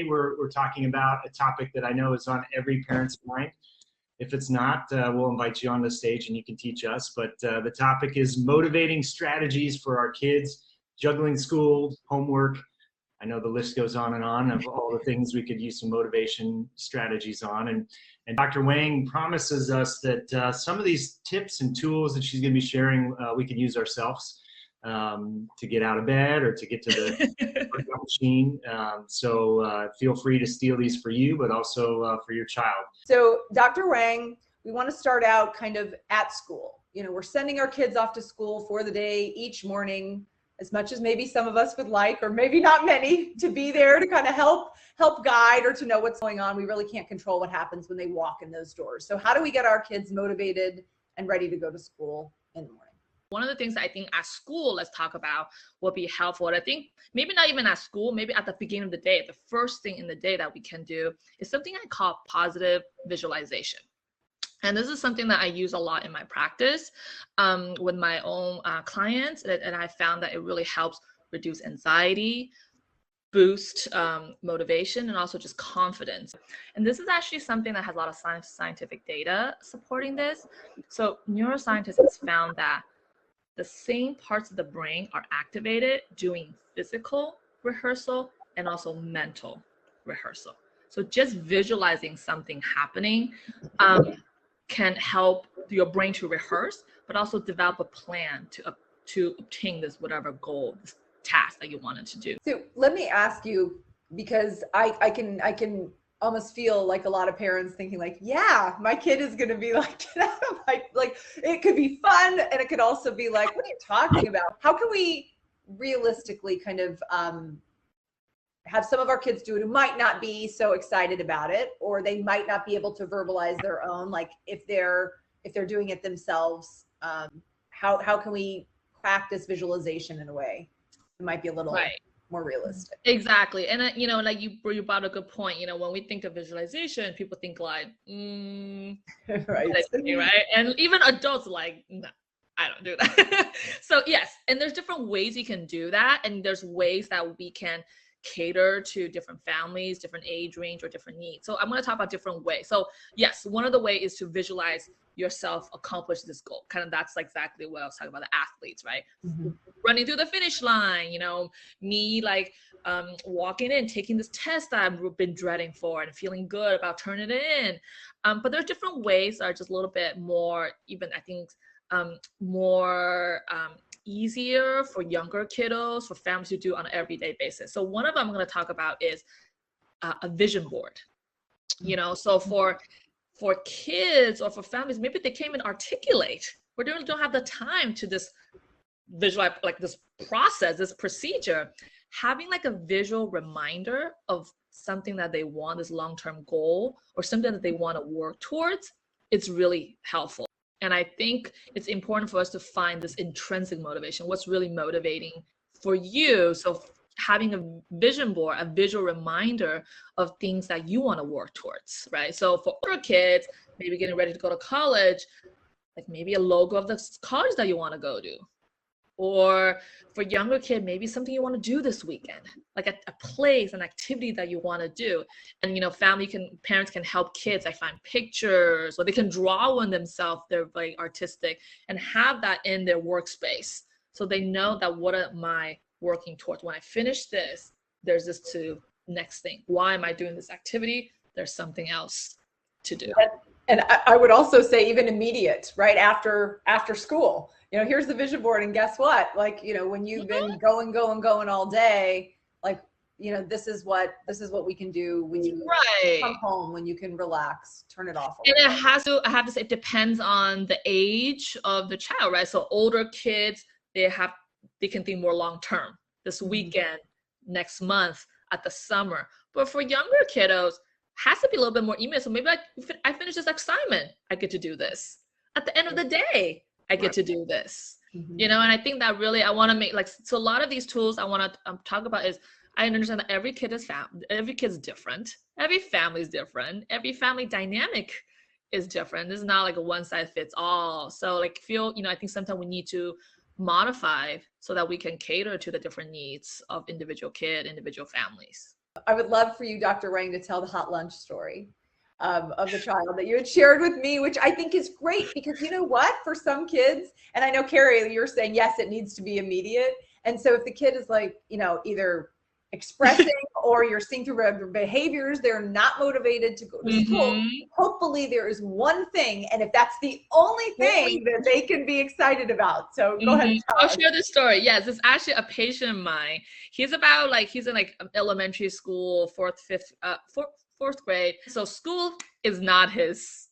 we're talking about a topic that I know is on every parent's mind. If it's not, we'll invite you on the stage and you can teach us. But the topic is motivating strategies for our kids, juggling school, homework. I know the list goes on of all the things we could use some motivation strategies on. And Dr. Wang promises us that some of these tips and tools that she's going to be sharing, we can use ourselves to get out of bed or to get to the workout machine. So feel free to steal these for you, but also for your child. So Dr. Wang, we want to start out kind of at school. You know, we're sending our kids off to school for the day each morning, as much as maybe some of us would like, or maybe not many, to be there to kind of help guide or to know what's going on. We really can't control what happens when they walk in those doors. So how do we get our kids motivated and ready to go to school in the morning? One of the things I think at school, let's talk about, would be helpful. And I think maybe not even at school, maybe at the beginning of the day, the first thing in the day that we can do is something I call positive visualization. And this is something that I use a lot in my practice with my own clients. And I found that it really helps reduce anxiety, boost motivation, and also just confidence. And this is actually something that has a lot of scientific data supporting this. So neuroscientists have found that the same parts of the brain are activated during physical rehearsal and also mental rehearsrsal. So just visualizing something happening can help your brain to rehearse, but also develop a plan to obtain this whatever goal, this task that you wanted to do. So let me ask you, because I can almost feel like a lot of parents thinking like, yeah, my kid is going to be like, get out of my, like, it could be fun. And it could also be like, what are you talking about? How can we realistically kind of have some of our kids do it who might not be so excited about it, or they might not be able to verbalize their own, like if they're doing it themselves, how can we practice visualization in a way that might be a little more realistic? Exactly. And you know, like you brought a good point. You know, when we think of visualization, people think like, right? And even adults like, no, I don't do that. So yes, and there's different ways you can do that, and there's ways that we can cater to different families, different age range, or different needs. So I'm going to talk about different ways. So yes, one of the ways is to visualize yourself accomplish this goal. Kind of that's exactly what I was talking about, the athletes, right? Mm-hmm. Running through the finish line, you know, me like walking in, taking this test that I've been dreading for and feeling good about turning it in. But there's different ways that are just a little bit more, even I think more easier for younger kiddos, for families to do on an everyday basis. So one of them I'm going to talk about is a vision board. You know, so for kids or for families, maybe they can't even articulate, or they don't have the time to this visualize, like this process, this procedure. Having like a visual reminder of something that they want, this long-term goal, or something that they want to work towards, it's really helpful. And I think it's important for us to find this intrinsic motivation, what's really motivating for you. So having a vision board, a visual reminder of things that you want to work towards, right? So for older kids, maybe getting ready to go to college, like maybe a logo of the college that you want to go to. Or for younger kid, maybe something you want to do this weekend, like a place, an activity that you want to do. And, you know, parents can help kids, like find pictures, or they can draw one themselves. They're like artistic, and have that in their workspace. So they know that what am I working towards? When I finish this, there's this to next thing. Why am I doing this activity? There's something else to do. And I would also say even immediate, right? After school, you know, here's the vision board, and guess what? Like, you know, when you've been going all day, like, you know, this is what we can do when you come home, when you can relax, turn it off. And I have to say, it depends on the age of the child, right? So older kids, they can think more long-term, this weekend, next month, at the summer. But for younger kiddos, has to be a little bit more immediate. So maybe I finish this assignment, I get to do this. At the end of the day, I get to do this. You know, and I think that really I want to make so a lot of these tools I want to talk about is, I understand that every kid is different. Every family is different. Every family dynamic is different. This is not like a one size fits all. So like you know, I think sometimes we need to modify so that we can cater to the different needs of individual families. I would love for you, Dr. Wang, to tell the hot lunch story of the child that you had shared with me, which I think is great because you know what? For some kids, and I know Carrie, you're saying, yes, it needs to be immediate. And so if the kid is like, you know, either expressing or you're seeing through their behaviors, they're not motivated to go to school. Hopefully there is one thing. And if that's the only thing that they can be excited about. So go ahead. I'll share this story. Yes, it's actually a patient of mine. He's about like, he's in like elementary school, fourth grade. So school is not his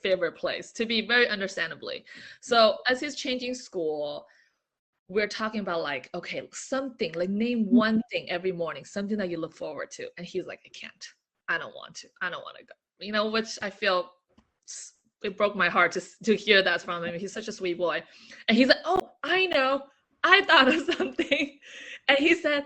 favorite place, to be very understandably. So as he's changing school, we're talking about like, okay, something, like name one thing every morning, something that you look forward to. And he's like, I can't, I don't want to go, you know, which I feel, it broke my heart to hear that from him. He's such a sweet boy. And he's like, oh, I know, I thought of something. And he said,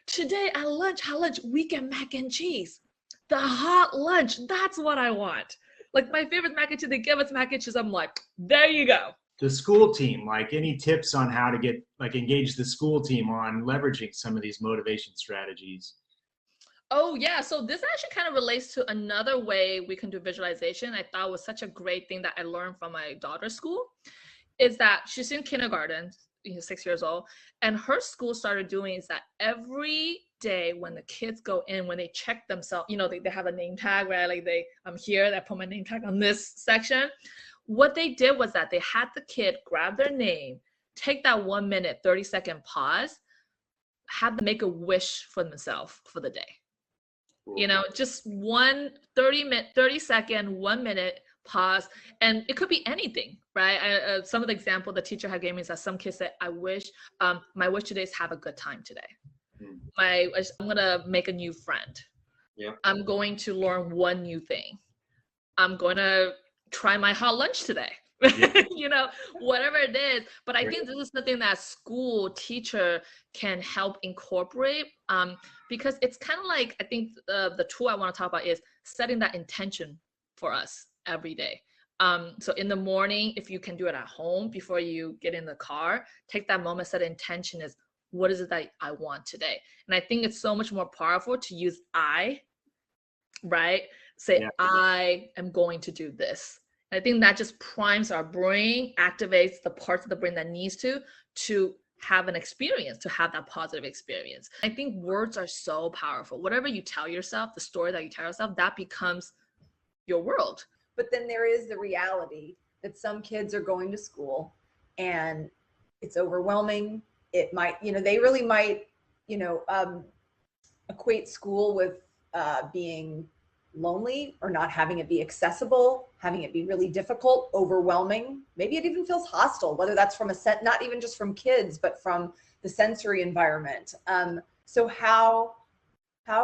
today at lunch, we get mac and cheese, the hot lunch. That's what I want. Like my favorite mac and cheese, they give us mac and cheese. I'm like, there you go. The school team, like any tips on how to get, like engage the school team on leveraging some of these motivation strategies? Oh yeah, so this actually kind of relates to another way we can do visualization. I thought was such a great thing that I learned from my daughter's school, is that she's in kindergarten, 6 years old, and her school started doing is that every day when the kids go in, when they check themselves, you know, they have a name tag, right? Like I'm here, I put my name tag on this section. What they did was that they had the kid grab their name, take that 1 minute, 30-second pause, have them make a wish for themselves for the day. You know, just 30-second, 1 minute pause. And it could be anything, right? Some of the example the teacher had gave me is that some kids said, I wish, my wish today is have a good time today. I'm going to make a new friend. Yeah. I'm going to learn one new thing. I'm going to try my hot lunch today. Yeah. You know, whatever it is. But I think this is something that school teacher can help incorporate, because it's kind of like, I think the tool I want to talk about is setting that intention for us every day. So in the morning, if you can do it at home before you get in the car, take that moment, set an intention is, what is it that I want today? And I think it's so much more powerful to use I, right? Say, yeah. I am going to do this. And I think that just primes our brain, activates the parts of the brain that needs to have an experience, to have that positive experience. I think words are so powerful. Whatever you tell yourself, the story that you tell yourself, that becomes your world. But then there is the reality that some kids are going to school and it's overwhelming. It might, you know, they really might, you know, equate school with being lonely or not having it be accessible, having it be really difficult, overwhelming. Maybe it even feels hostile, whether that's from not even just from kids, but from the sensory environment. So how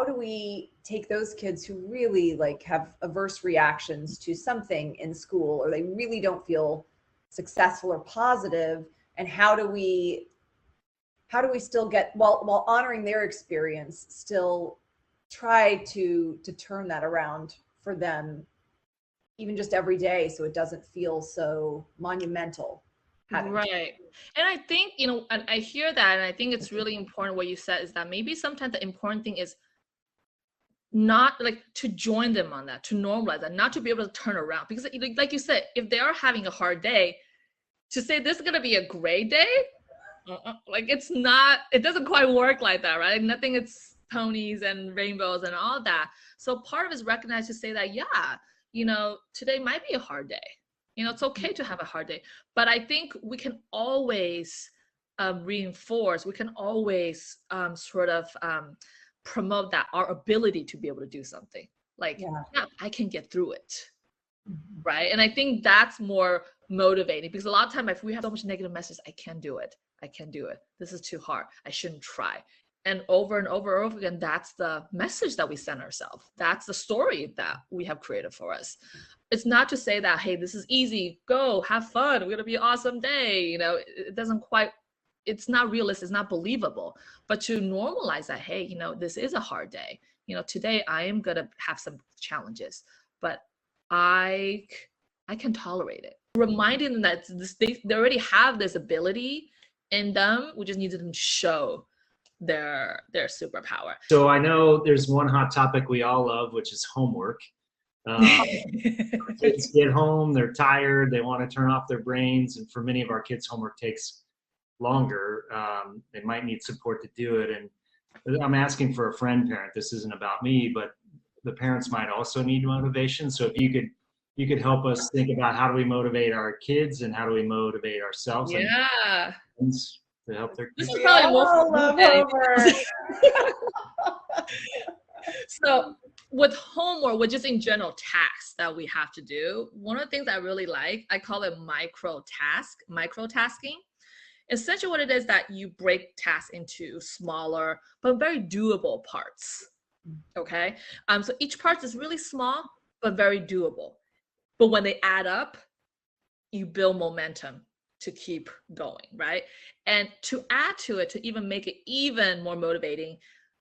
do we take those kids who really like have averse reactions to something in school, or they really don't feel successful or positive, and how do we still get, while honoring their experience, still try to turn that around for them, even just every day, so it doesn't feel so monumental. Right. And I think, you know, and I hear that, and I think it's really important what you said is that maybe sometimes the important thing is not like to join them on that, to normalize that, not to be able to turn around. Because like you said, if they are having a hard day, to say this is going to be a great day, like it's not, it doesn't quite work like that, right? Nothing, it's ponies and rainbows and all that. So part of it is recognize to say that, yeah, you know, today might be a hard day. You know, it's okay to have a hard day. But I think we can always reinforce, we can always promote that, our ability to be able to do something. Like, yeah, I can get through it. Right. And I think that's more motivating, because a lot of time if we have so much negative messages, I can't do it. This is too hard. I shouldn't try. And over and over and over again, that's the message that we send ourselves. That's the story that we have created for us. It's not to say that, hey, this is easy, go, have fun, we're going to be an awesome day. You know, it doesn't quite, it's not realistic, it's not believable. But to normalize that, hey, you know, this is a hard day. You know, today I am going to have some challenges, but I can tolerate it. Reminding them that they already have this ability in them, we just need them to show their superpower. So I know there's one hot topic we all love, which is homework. Kids get home, they're tired, they want to turn off their brains, and for many of our kids, homework takes longer. They might need support to do it, and I'm asking for a friend parent. This isn't about me, but the parents might also need motivation. So if you could help us think about how do we motivate our kids and how do we motivate ourselves Yeah. and to help their This kids. is probably love homework. So with homework, with just in general tasks that we have to do, one of the things I really like, I call it microtasking. Essentially what it is that you break tasks into smaller but very doable parts. Okay. So each part is really small but very doable. But when they add up, you build momentum to keep going, right? And to add to it, to even make it even more motivating,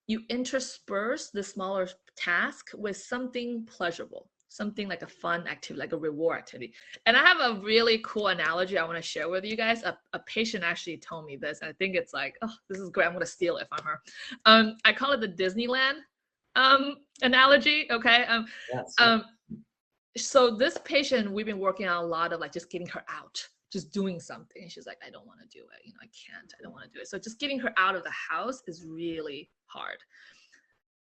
you intersperse the smaller task with something pleasurable, something like a fun activity, like a reward activity. And I have a really cool analogy I want to share with you guys. A patient actually told me this, and I think it's like, oh, this is great. I'm going to steal it from her. I call it the Disneyland analogy. Okay. Yes. So this patient, we've been working on a lot of like just getting her out, just doing something. And she's like, I don't want to do it. I can't, I don't want to do it. So just getting her out of the house is really hard.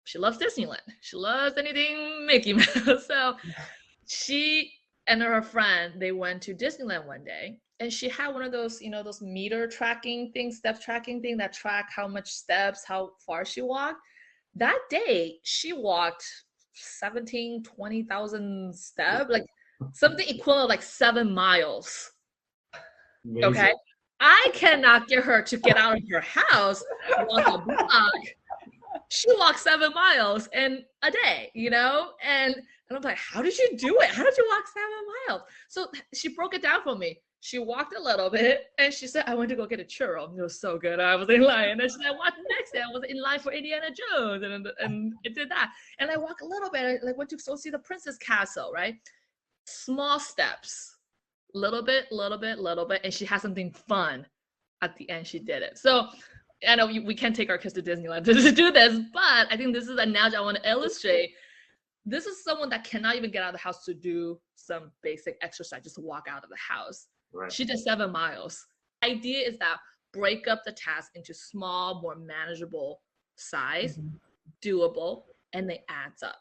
She loves Disneyland. She loves anything Mickey Mouse. So she and her friend, they went to Disneyland one day, and she had one of those, those meter tracking things, step tracking thing that track how much steps, how far she walked. That day, she walked 20,000 steps, like something equivalent of like 7 miles. Amazing. Okay. I cannot get her to get out of her house, walk a block. She walked 7 miles in a day, and I'm like, how did you do it? How did you walk 7 miles? So she broke it down for me. She walked a little bit, and she said, I went to go get a churro. It was so good. I was in line. And she said, what next day? I was in line for Indiana Jones, and it did that. And I walked a little bit. I went to go see the Princess Castle, right? Small steps, little bit, and she had something fun. At the end, she did it. So I know we can't take our kids to Disneyland to do this, but I think this is an analogy I want to illustrate. This is someone that cannot even get out of the house to do some basic exercise, just to walk out of the house. Right. She did 7 miles. Idea is that break up the task into small, more manageable size, doable, and they adds up.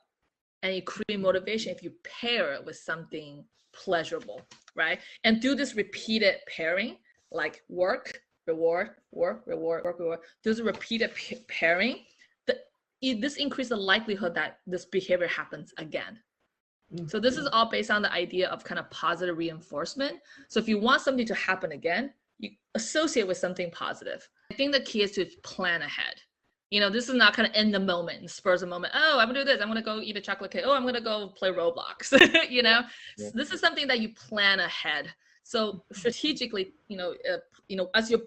And you create motivation if you pair it with something pleasurable, right? And do this repeated pairing, like work, reward, work, reward, work, reward. There's a repeated pairing. This increases the likelihood that this behavior happens again. So this is all based on the idea of kind of positive reinforcement. So if you want something to happen again, you associate with something positive. I think the key is to plan ahead. This is not kind of in the moment, spurs of the moment. Oh, I'm gonna do this. I'm gonna go eat a chocolate cake. Oh, I'm gonna go play Roblox. Yeah. So this is something that you plan ahead. So strategically, as you're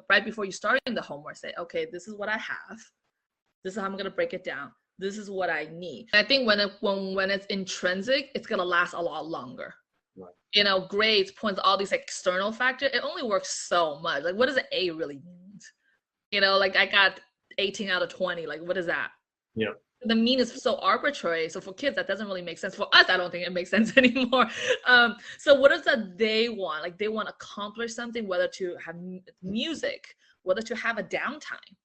right before you start in the homework, say, okay, this is what I have. This is how I'm gonna break it down. This is what I need. I think when it's intrinsic, it's gonna last a lot longer. Right. Grades, points, all these external factors, it only works so much. Like, what does an A really mean? Like I got 18 out of 20. Like, what is that? Yeah. The mean is so arbitrary. So for kids, that doesn't really make sense. For us, I don't think it makes sense anymore. So what is that they want? Like, they want to accomplish something, whether to have music, whether to have a downtime.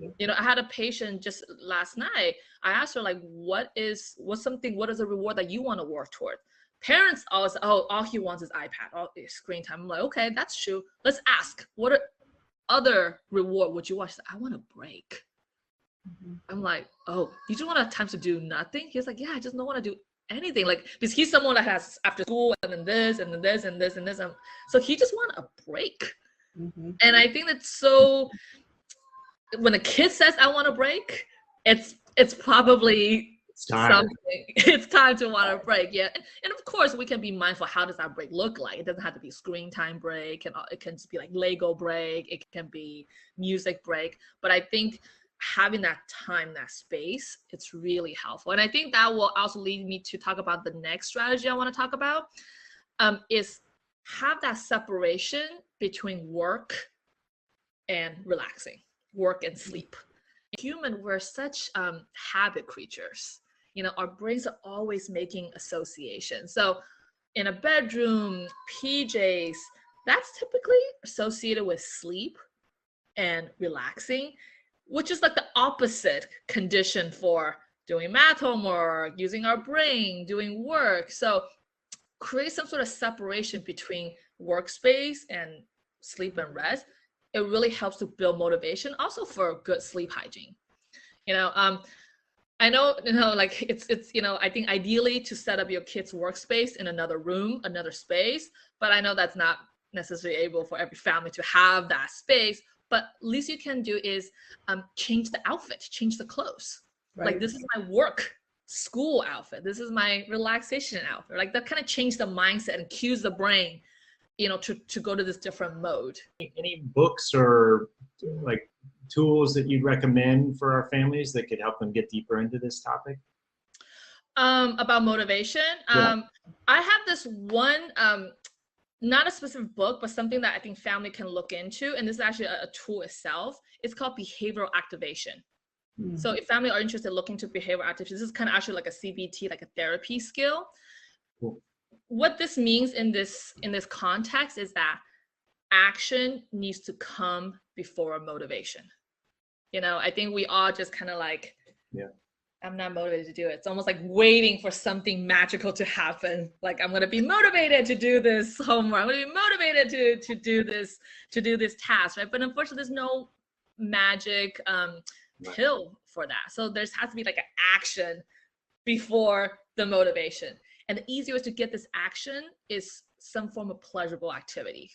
I had a patient just last night. I asked her, like, what is a reward that you want to work toward? Parents always, all he wants is iPad, all screen time. I'm like, okay, that's true. Let's ask, what other reward would you want? She said, I want a break. I'm like, oh, you just want to have time to do nothing? He's like, yeah, I just don't want to do anything. Like, because he's someone that has after school and then this and then this and this and this. So he just wants a break. And I think that's so, when a kid says, I want a break, it's probably something. It's time to want a break. Yeah. And of course, we can be mindful, how does that break look like? It doesn't have to be screen time break. It can just be like Lego break. It can be music break. But I think having that time, that space, it's really helpful. And I think that will also lead me to talk about the next strategy I want to talk about, is have that separation between work and relaxing. work and sleep. Human, we're such habit creatures. Our brains are always making associations. So in a bedroom, PJs, that's typically associated with sleep and relaxing, which is like the opposite condition for doing math homework, using our brain, doing work. So create some sort of separation between workspace and sleep and rest. It really helps to build motivation, also for good sleep hygiene. I know, like it's I think ideally to set up your kids' workspace in another room, another space, but I know that's not necessarily able for every family to have that space. But least you can do is change the outfit, change the clothes. Right. Like, this is my work school outfit. This is my relaxation outfit. Like, that kind of change the mindset and cues the brain, to go to this different mode. Any books or like tools that you'd recommend for our families that could help them get deeper into this topic? About motivation. Yeah. I have this one, not a specific book, but something that I think family can look into. And this is actually a tool itself. It's called behavioral activation. Mm-hmm. So if family are interested in looking to behavioral activation, this is kind of actually like a CBT, like a therapy skill. Cool. What this means in this context is that action needs to come before motivation. I think we all just kind of like, yeah, I'm not motivated to do it. It's almost like waiting for something magical to happen. Like, I'm going to be motivated to do this homework. I'm going to be motivated to do this task, right? But unfortunately, there's no magic pill for that. So there has to be like an action before the motivation. And the easiest way to get this action is some form of pleasurable activity.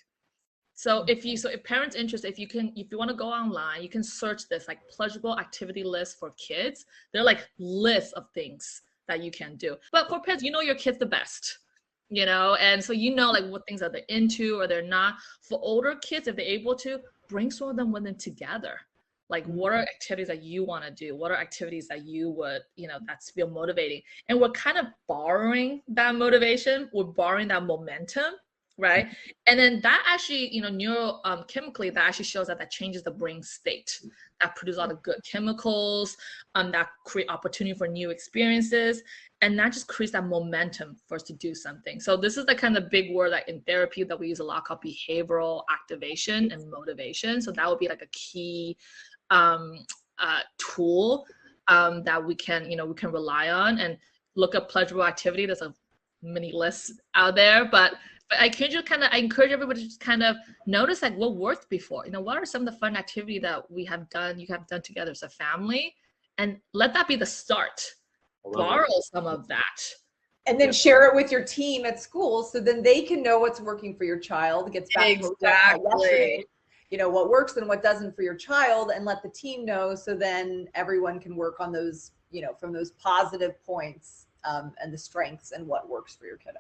So if parents interested, if you want to go online, you can search this like pleasurable activity list for kids. They're like lists of things that you can do. But for parents, your kids the best, and so like what things are they into or they're not. For older kids, if they're able to, bring some of them with them together. Like, what are activities that you want to do? What are activities that you would, that's feel motivating? And we're kind of borrowing that motivation. We're borrowing that momentum, right? And then that actually, neurochemically, that actually shows that changes the brain state. That produces a lot of good chemicals, that create opportunity for new experiences. And that just creates that momentum for us to do something. So this is the kind of big word that in therapy that we use a lot called behavioral activation and motivation. So that would be like a key tool that we can rely on and look up pleasurable activity. There's a mini list out there, but I encourage everybody to just kind of notice like what worked before. What are some of the fun activity that you have done together as a family, and let that be the start. Borrow some of that. And then share it with your team at school, so then they can know what's working for your child. It gets back exactly. To what works and what doesn't for your child, and let the team know, so then everyone can work on those, from those positive points and the strengths and what works for your kiddo.